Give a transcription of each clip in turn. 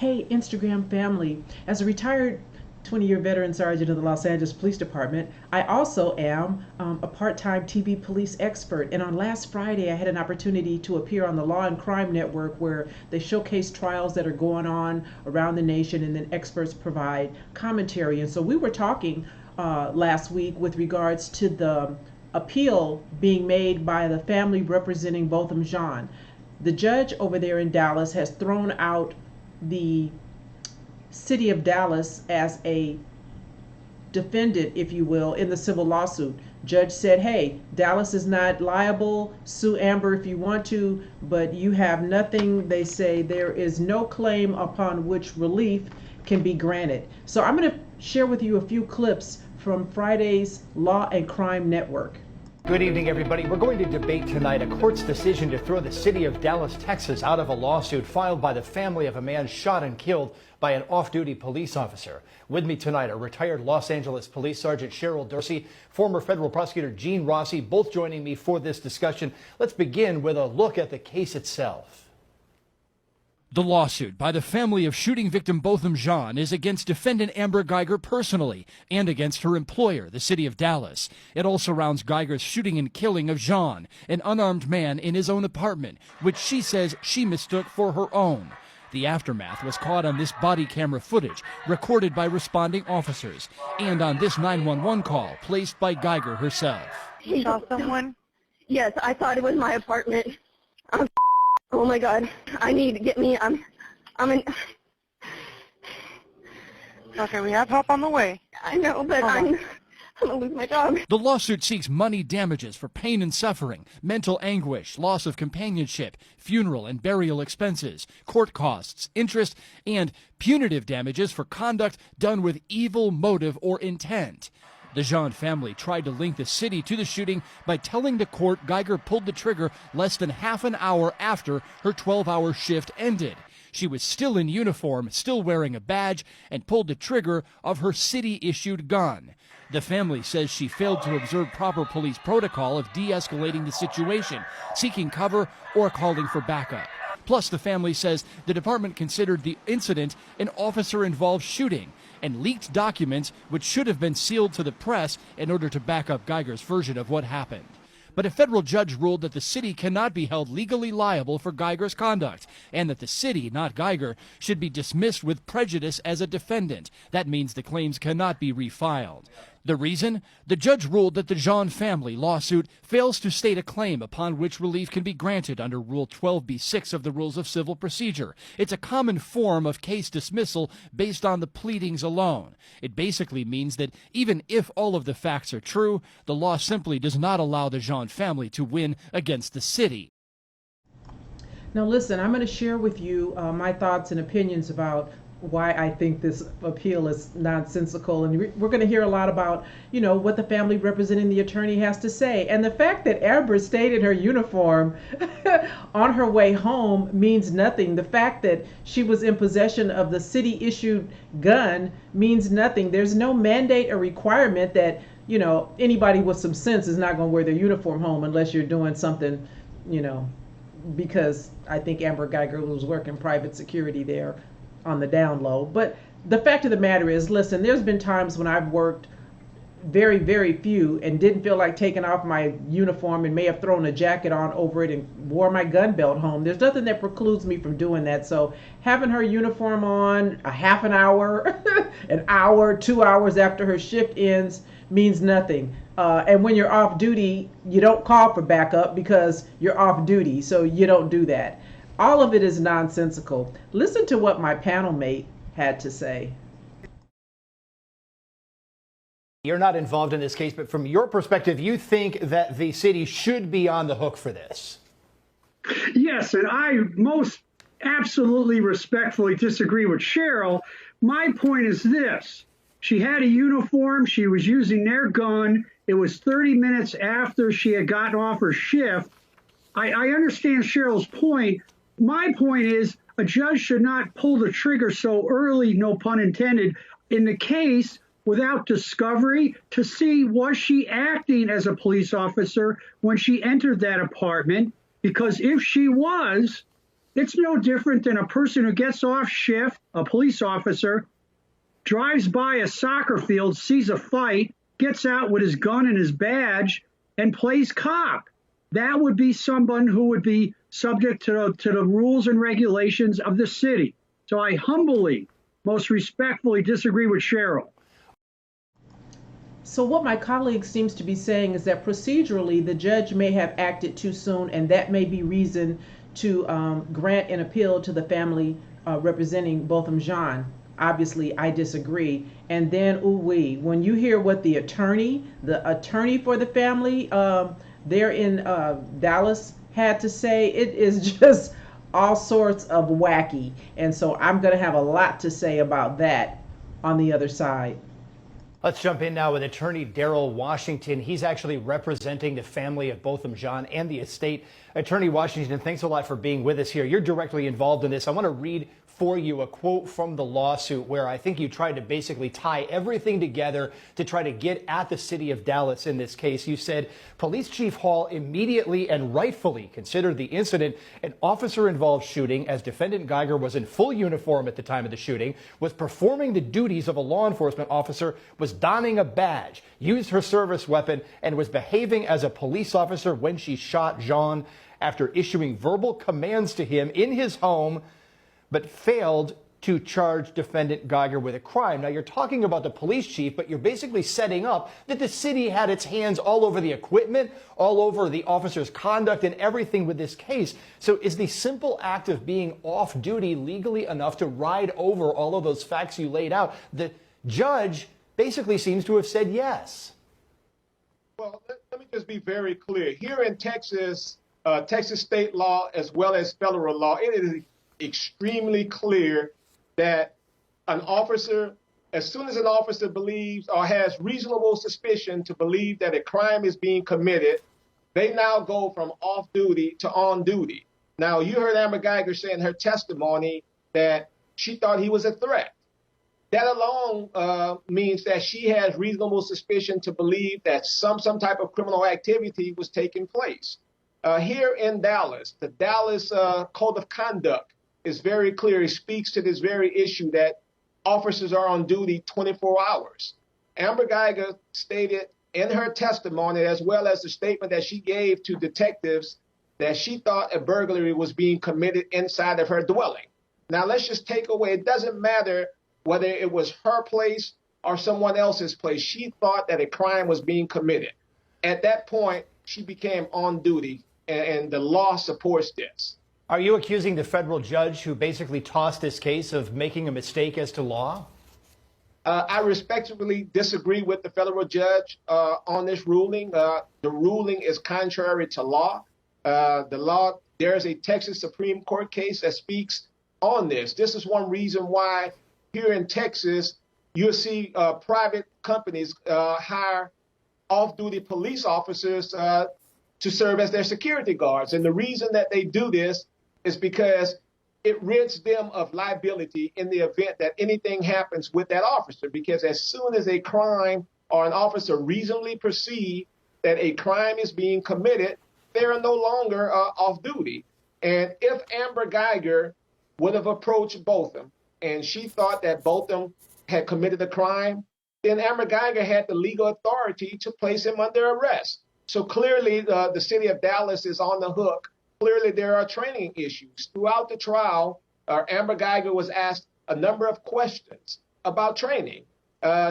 Hey, Instagram family. As a retired 20-year veteran sergeant of the Los Angeles Police Department, I also am a part-time TV police expert. And on last Friday, I had an opportunity to appear on the Law and Crime Network, where they showcase trials that are going on around the nation, and then experts provide commentary. And so we were talking last week with regards to the appeal being made by the family representing Botham Jean. The judge over there in Dallas has thrown out the city of Dallas as a defendant, if you will, in the civil lawsuit. Judge said, hey, Dallas is not liable. Sue Amber if you want to, but you have nothing. They say there is no claim upon which relief can be granted. So I'm going to share with you a few clips from Friday's Law and Crime Network. Good evening, everybody. We're going to debate tonight a court's decision to throw the city of Dallas, Texas out of a lawsuit filed by the family of a man shot and killed by an off-duty police officer. With me tonight are retired Los Angeles Police Sergeant Cheryl Dorsey, former federal prosecutor Gene Rossi, both joining me for this discussion. Let's begin with a look at the case itself. The lawsuit by the family of shooting victim Botham Jean is against defendant Amber Geiger personally and against her employer, the city of Dallas. It all surrounds Geiger's shooting and killing of Jean, an unarmed man in his own apartment, which she says she mistook for her own. The aftermath was caught on this body camera footage recorded by responding officers and on this 911 call placed by Geiger herself. You saw someone? Yes, I thought it was my apartment. Oh my God, I need to get me, I'm in. Okay, we have help on the way. I know, but I'm gonna lose my job. The lawsuit seeks money damages for pain and suffering, mental anguish, loss of companionship, funeral and burial expenses, court costs, interest, and punitive damages for conduct done with evil motive or intent. The Jean family tried to link the city to the shooting by telling the court Geiger pulled the trigger less than half an hour after her 12-hour shift ended. She was still in uniform, still wearing a badge, and pulled the trigger of her city-issued gun. The family says she failed to observe proper police protocol of de-escalating the situation, seeking cover, or calling for backup. Plus, the family says the department considered the incident an officer-involved shooting and leaked documents which should have been sealed to the press in order to back up Geiger's version of what happened. But a federal judge ruled that the city cannot be held legally liable for Geiger's conduct, and that the city, not Geiger, should be dismissed with prejudice as a defendant. That means the claims cannot be refiled. The reason? The judge ruled that the Jean family lawsuit fails to state a claim upon which relief can be granted under Rule 12b-6 of the Rules of Civil Procedure. It's a common form of case dismissal based on the pleadings alone. It basically means that even if all of the facts are true, the law simply does not allow the Jean family to win against the city. Now listen, I'm going to share with you my thoughts and opinions about why I think this appeal is nonsensical, and we're going to hear a lot about, you know, what the family representing the attorney has to say. And the fact that Amber stayed in her uniform on her way home means nothing. The fact that she was in possession of the city-issued gun means nothing. There's no mandate or requirement that, you know, anybody with some sense is not going to wear their uniform home unless you're doing something, you know, because I think Amber Geiger was working private security there on the down low. But the fact of the matter is, listen, there's been times when I've worked very, very few and didn't feel like taking off my uniform and may have thrown a jacket on over it and wore my gun belt home. There's nothing that precludes me from doing that. So having her uniform on a half an hour, an hour, 2 hours after her shift ends means nothing. And when you're off duty, you don't call for backup because you're off duty. So you don't do that. All of it is nonsensical. Listen to what my panel mate had to say. You're not involved in this case, but from your perspective, you think that the city should be on the hook for this? Yes, and I most absolutely respectfully disagree with Cheryl. My point is this. She had a uniform. She was using their gun. It was 30 minutes after she had gotten off her shift. I understand Cheryl's point. My point is a judge should not pull the trigger so early, no pun intended, in the case without discovery to see, was she acting as a police officer when she entered that apartment? Because if she was, It's no different than a person who gets off shift, a police officer, drives by a soccer field, sees a fight, gets out with his gun and his badge, and plays cop. That would be someone who would be subject to the rules and regulations of the city. So I humbly, most respectfully disagree with Cheryl. So what my colleague seems to be saying is that procedurally the judge may have acted too soon, and that may be reason to grant an appeal to the family representing Botham Jean. Obviously, I disagree. And then, when you hear what the attorney for the family there in Dallas had to say, it is just all sorts of wacky. And so I'm going to have a lot to say about that on the other side. Let's jump in now with attorney Daryl Washington. He's actually representing the family of Botham Jean and the estate. Attorney Washington, thanks a lot for being with us here. You're directly involved in this. I want to read for you a quote from the lawsuit where I think you tried to basically tie everything together to try to get at the city of Dallas in this case. You said, Police Chief Hall immediately and rightfully considered the incident an officer-involved shooting as Defendant Geiger was in full uniform at the time of the shooting, was performing the duties of a law enforcement officer, was donning a badge, used her service weapon, and was behaving as a police officer when she shot Jean after issuing verbal commands to him in his home, but failed to charge Defendant Geiger with a crime. Now, you're talking about the police chief, but you're basically setting up that the city had its hands all over the equipment, all over the officer's conduct and everything with this case. So is the simple act of being off duty legally enough to ride over all of those facts you laid out? The judge basically seems to have said yes. Well, let me just be very clear. Here in Texas, Texas state law as well as federal law, it is extremely clear that an officer, as soon as an officer believes or has reasonable suspicion to believe that a crime is being committed, they now go from off duty to on duty. Now, you heard Amber Geiger say in her testimony that she thought he was a threat. That alone means that she has reasonable suspicion to believe that some type of criminal activity was taking place. Here in Dallas, the Dallas Code of Conduct is very clear. It speaks to this very issue that officers are on duty 24 hours. Amber Geiger stated in her testimony, as well as the statement that she gave to detectives, that she thought a burglary was being committed inside of her dwelling. Now, let's just take away, it doesn't matter whether it was her place or someone else's place. She thought that a crime was being committed. At that point, she became on duty, and the law supports this. Are you accusing the federal judge who basically tossed this case of making a mistake as to law? I respectfully disagree with the federal judge on this ruling. The ruling is contrary to law. There's a Texas Supreme Court case that speaks on this. This is one reason why here in Texas, you'll see private companies hire off-duty police officers to serve as their security guards. And the reason that they do this is because it rids them of liability in the event that anything happens with that officer. Because as soon as a crime or an officer reasonably perceives that a crime is being committed, they are no longer off duty. And if Amber Geiger would have approached Botham and she thought that Botham had committed a crime, then Amber Geiger had the legal authority to place him under arrest. So clearly the city of Dallas is on the hook. Clearly, there are training issues. Throughout the trial, Amber Geiger was asked a number of questions about training.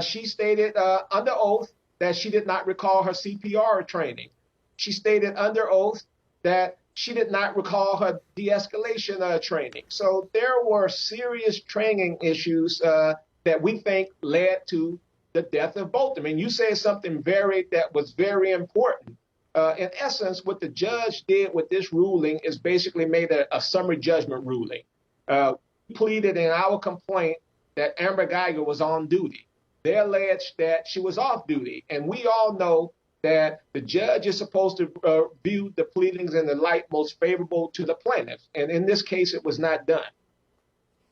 She stated under oath that she did not recall her CPR training. She stated under oath that she did not recall her de-escalation training. So there were serious training issues that we think led to the death of Botham. And you say something that was very important. In essence, what the judge did with this ruling is basically made a summary judgment ruling. We pleaded in our complaint that Amber Geiger was on duty. They alleged that she was off duty. And we all know that the judge is supposed to view the pleadings in the light most favorable to the plaintiff. And in this case, it was not done.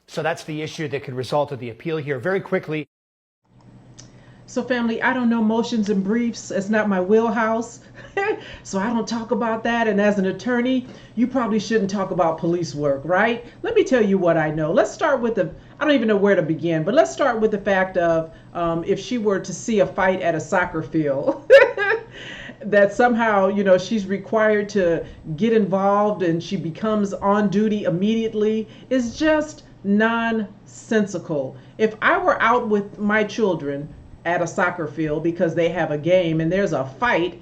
So that's the issue that could result in the appeal here. Very quickly. So family, I don't know motions and briefs. It's not my wheelhouse. So I don't talk about that. And as an attorney, you probably shouldn't talk about police work, right? Let me tell you what I know. Let's start with I don't even know where to begin, but let's start with the fact of if she were to see a fight at a soccer field, that somehow, she's required to get involved and she becomes on duty immediately is just nonsensical. If I were out with my children at a soccer field because they have a game and there's a fight,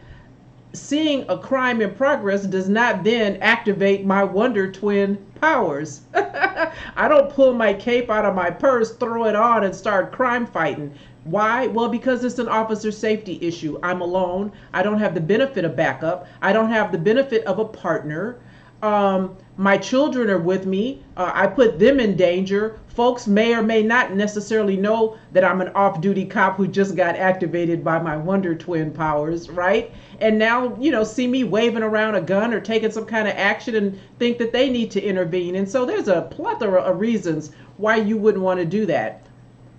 seeing a crime in progress does not then activate my Wonder Twin powers. I don't pull my cape out of my purse, throw it on, and start crime fighting. Why? Well, because it's an officer safety issue. I'm alone. I don't have the benefit of backup. I don't have the benefit of a partner. My children are with me. I put them in danger. Folks may or may not necessarily know that I'm an off-duty cop who just got activated by my Wonder Twin powers, right? And now, see me waving around a gun or taking some kind of action and think that they need to intervene. And so there's a plethora of reasons why you wouldn't want to do that.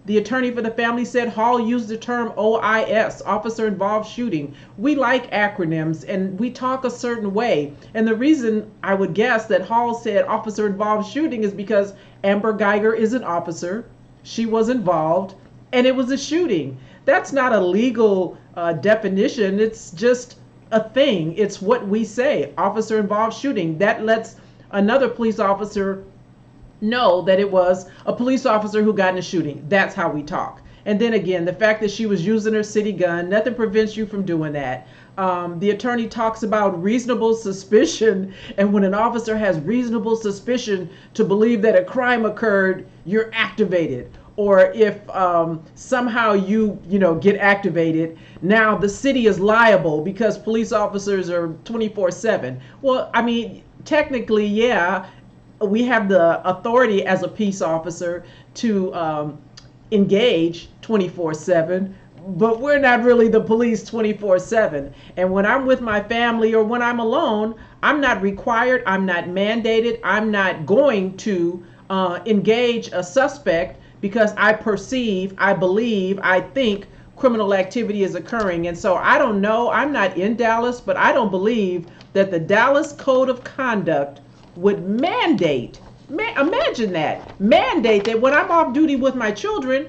The attorney for the family said Hall used the term OIS, officer involved shooting. We like acronyms and we talk a certain way. And the reason I would guess that Hall said officer involved shooting is because Amber Geiger is an officer. She was involved and it was a shooting. That's not a legal definition. It's just a thing. It's what we say, officer involved shooting. That lets another police officer know that it was a police officer who got in a shooting. That's how we talk. And then again, the fact that she was using her city gun, nothing prevents you from doing that. The attorney talks about reasonable suspicion, and when an officer has reasonable suspicion to believe that a crime occurred, you're activated. Or if somehow you get activated, now the city is liable because police officers are 24/7. Well, I mean, technically, yeah, we have the authority as a peace officer to engage 24/7, but we're not really the police 24/7. And when I'm with my family or when I'm alone, I'm not required, I'm not mandated, I'm not going to engage a suspect because I perceive, I believe, I think criminal activity is occurring. And so I don't know, I'm not in Dallas, but I don't believe that the Dallas Code of Conduct would mandate, imagine that, mandate that when I'm off duty with my children,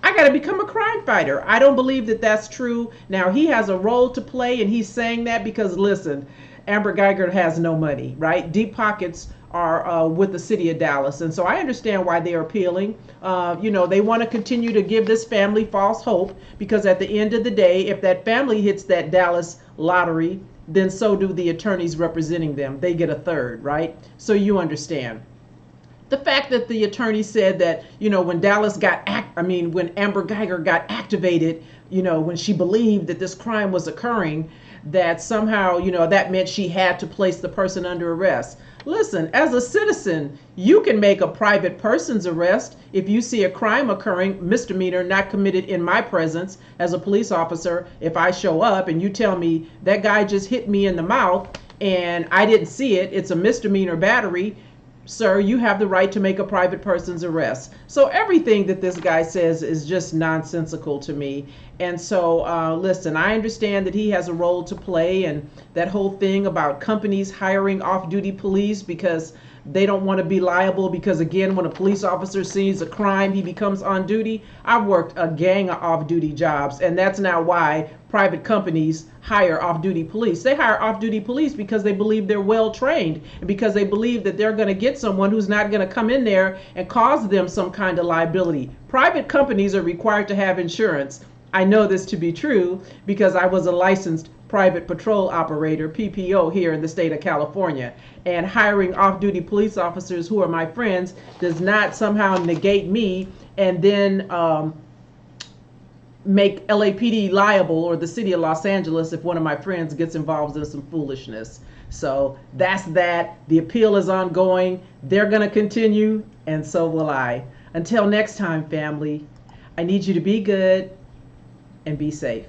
I got to become a crime fighter. I don't believe that that's true. Now, he has a role to play, and he's saying that because, listen, Amber Geiger has no money, right? Deep pockets are with the city of Dallas. And so I understand why they're appealing. They want to continue to give this family false hope because at the end of the day, if that family hits that Dallas lottery, then so do the attorneys representing them. They get a third, right? So you understand. The fact that the attorney said that, when when Amber Geiger got activated, when she believed that this crime was occurring, that somehow, that meant she had to place the person under arrest. Listen, as a citizen, you can make a private person's arrest if you see a crime occurring, misdemeanor not committed in my presence as a police officer. If I show up and you tell me that guy just hit me in the mouth and I didn't see it, it's a misdemeanor battery, sir, you have the right to make a private person's arrest. So everything that this guy says is just nonsensical to me. And so, listen, I understand that he has a role to play, and that whole thing about companies hiring off-duty police because they don't want to be liable because, again, when a police officer sees a crime, he becomes on duty. I've worked a gang of off-duty jobs, and that's not why private companies hire off-duty police. They hire off-duty police because they believe they're well-trained and because they believe that they're going to get someone who's not going to come in there and cause them some kind of liability. Private companies are required to have insurance. I know this to be true because I was a licensed private patrol operator, PPO, here in the state of California. And hiring off-duty police officers who are my friends does not somehow negate me and then make LAPD liable or the city of Los Angeles if one of my friends gets involved in some foolishness. So that's that. The appeal is ongoing. They're going to continue, and so will I. Until next time, family, I need you to be good and be safe.